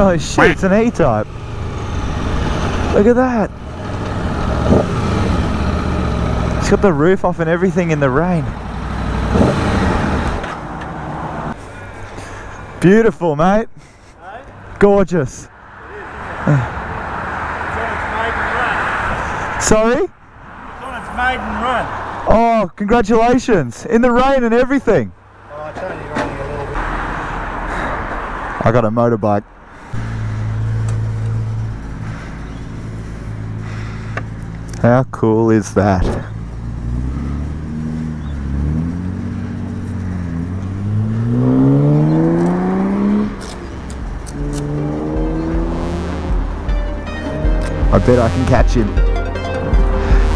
Oh shit, it's an E-type. Look at that. It's got the roof off and everything in the rain. Beautiful, mate. Hey? Gorgeous. It is, isn't it? It's on its maiden run. Sorry? It's on its maiden run. Oh, congratulations. In the rain and everything. Oh, it's only running a little bit. I got a motorbike. How cool is that? I bet I can catch him.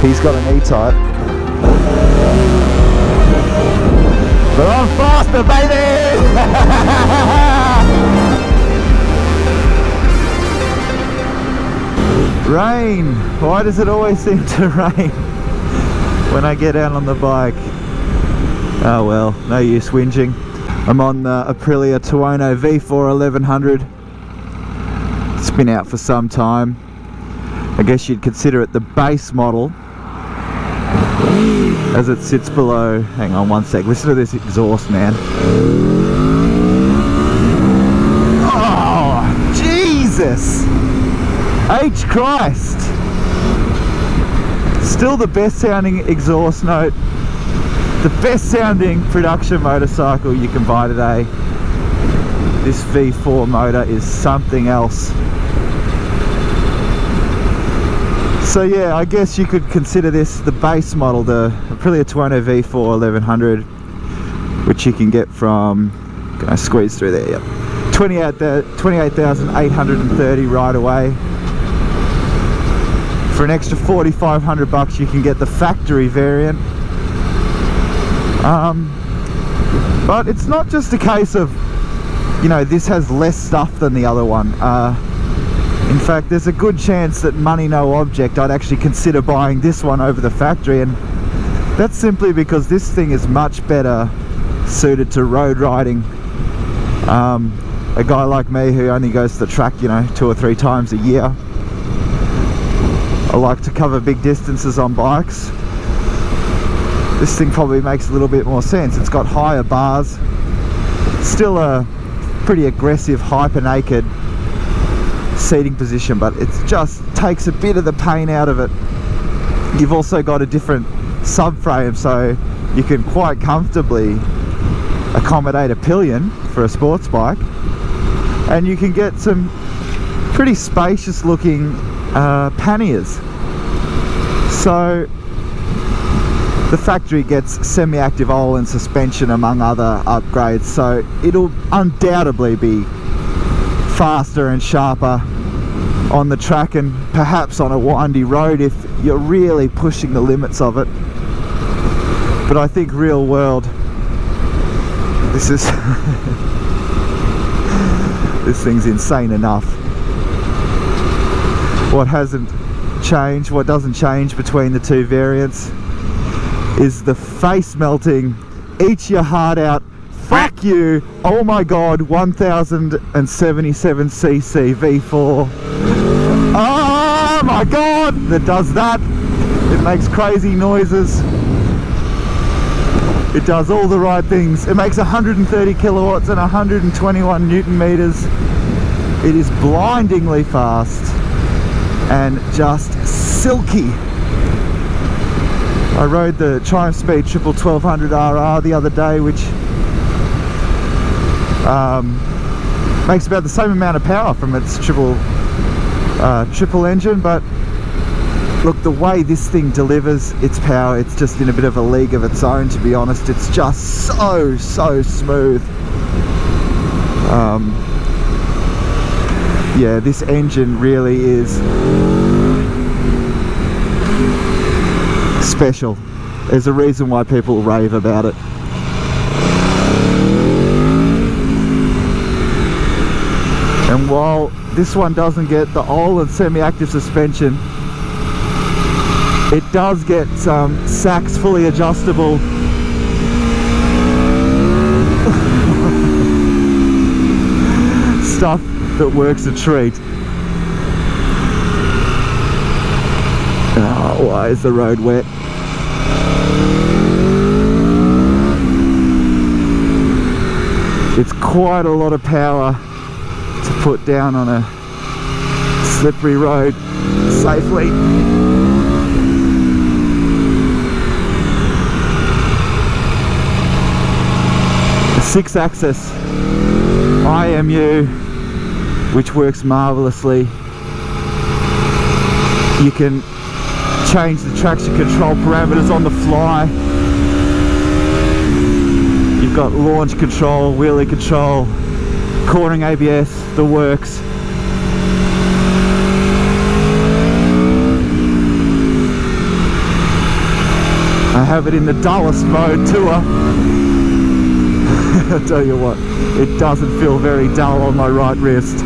He's got an E-type. But I'm faster, baby! Rain! Why does it always seem to rain when I get out on the bike? Oh well, no use whinging. I'm on the Aprilia Tuono V4 1100. It's been out for some time. I guess you'd consider it the base model, as it sits below. Hang on one sec, listen to this exhaust, man. Oh, Jesus! H Christ! Still the best sounding exhaust note, the best sounding production motorcycle you can buy today. This V4 motor is something else. So yeah, I guess you could consider this the base model, the Aprilia Tuono V4 1100, which you can get from, can I squeeze through there? Yep. 28,830 right away. For an extra 4,500 bucks you can get the factory variant. But it's not just a case of, you know, this has less stuff than the other one. In fact, there's a good chance that money no object, I'd actually consider buying this one over the factory, and that's simply because this thing is much better suited to road riding. A guy like me who only goes to the track, you know, 2 or 3 times a year. I like to cover big distances on bikes. This thing probably makes a little bit more sense. It's got higher bars, still a pretty aggressive hyper naked seating position, but it just takes a bit of the pain out of it. You've also got a different subframe, so you can quite comfortably accommodate a pillion for a sports bike, and you can get some pretty spacious looking panniers. So the factory gets semi-active Öhlins suspension among other upgrades, so it'll undoubtedly be faster and sharper on the track, and perhaps on a windy road if you're really pushing the limits of it. But I think real world, this is this thing's insane enough. What hasn't changed, what doesn't change between the two variants, is the face melting, eat your heart out, fuck you, oh my god, 1077cc V4. Oh my god, that does that. It makes crazy noises. It does all the right things. It makes 130 kilowatts and 121 Newton meters. It is blindingly fast and just silky. I rode the Triumph Speed Triple 1200 RR the other day, which makes about the same amount of power from its triple engine, but look, the way this thing delivers its power, it's just in a bit of a league of its own, to be honest. It's just so smooth. Yeah, this engine really is special. There's a reason why people rave about it. And while this one doesn't get the Öhlins semi-active suspension, it does get some Sachs fully adjustable stuff that works a treat. Oh, why is the road wet? It's quite a lot of power to put down on a slippery road safely. A 6-axis IMU, which works marvelously. You can change the traction control parameters on the fly. You've got launch control, wheelie control, cornering ABS, the works. I have it in the dullest mode, Tour. I'll tell you what, it doesn't feel very dull on my right wrist.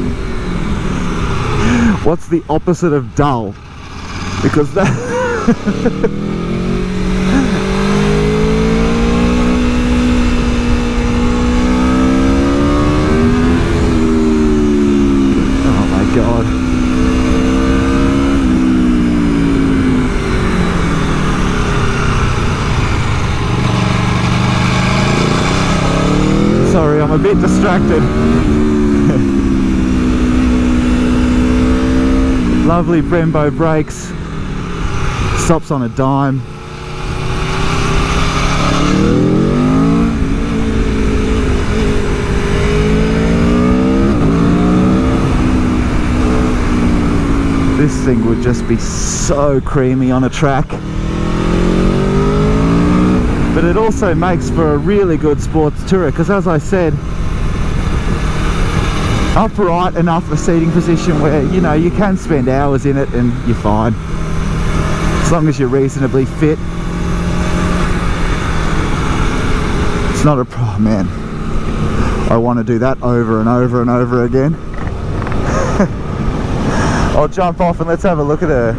What's the opposite of dull? Because that oh my god. Sorry, I'm a bit distracted. Lovely Brembo brakes. Stops on a dime. This thing would just be so creamy on a track. But it also makes for a really good sports tourer, because as I said, upright enough a seating position where, you know, you can spend hours in it and you're fine. As long as you're reasonably fit. It's not a problem, man. I want to do that over and over and over again. I'll jump off and let's have a look at her.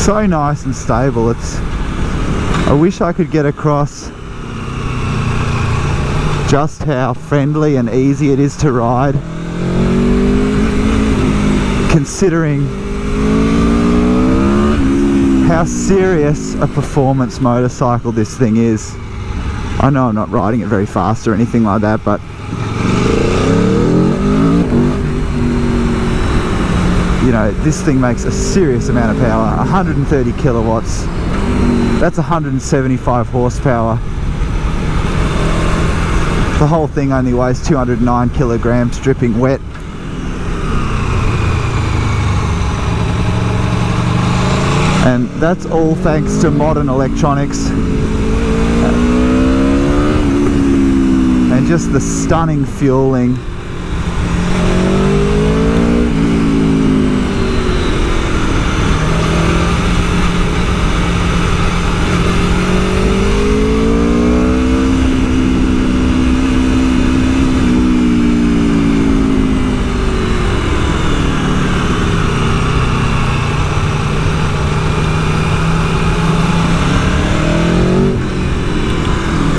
So nice and stable. I wish I could get across just how friendly and easy it is to ride, considering how serious a performance motorcycle this thing is. I know I'm not riding it very fast or anything like that, but you know, this thing makes a serious amount of power. 130 kilowatts. That's 175 horsepower. The whole thing only weighs 209 kilograms dripping wet. And that's all thanks to modern electronics. And just the stunning fueling.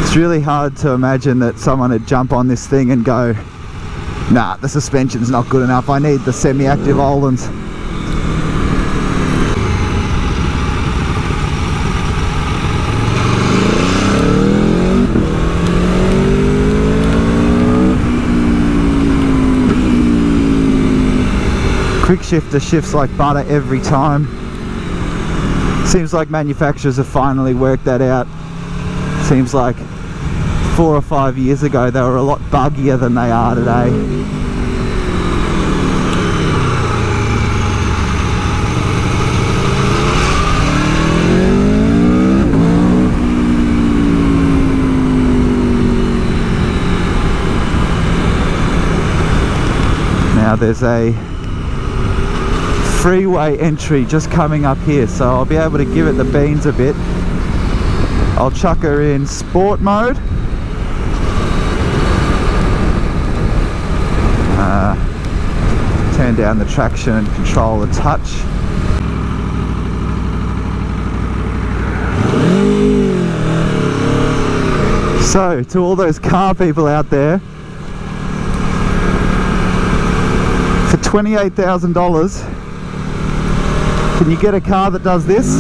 It's really hard to imagine that someone would jump on this thing and go, nah, the suspension's not good enough, I need the semi-active Öhlins. Quick shifter shifts like butter every time. Seems like manufacturers have finally worked that out. Seems like 4 or 5 years ago they were a lot buggier than they are today. Now there's a freeway entry just coming up here, so I'll be able to give it the beans a bit. I'll chuck her in sport mode. Turn down the traction and control the touch. So, to all those car people out there, for $28,000, can you get a car that does this?